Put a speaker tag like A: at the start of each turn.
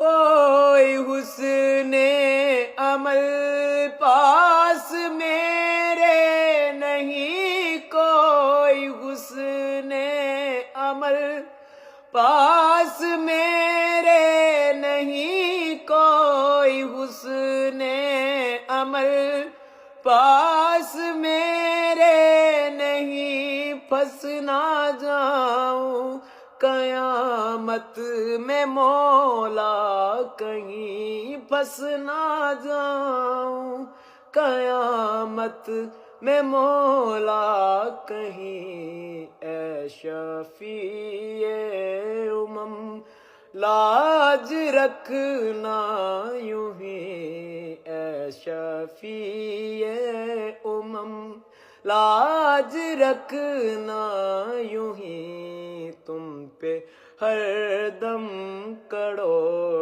A: کوئی حسن عمل پاس میرے نہیں، کوئی حسن عمل پاس میرے نہیں، کوئی حسن عمل پاس میرے نہیں، پھنس نہ جاؤں قیامت میں مولا کہیں، پھنس نہ جاؤں قیامت میں مولا کہیں، اے شفیع امم لاج رکھنا یوں ہی، اے شفیع امم لاج رکھنا یوں ہی، تم پہ ہر دم کروڑ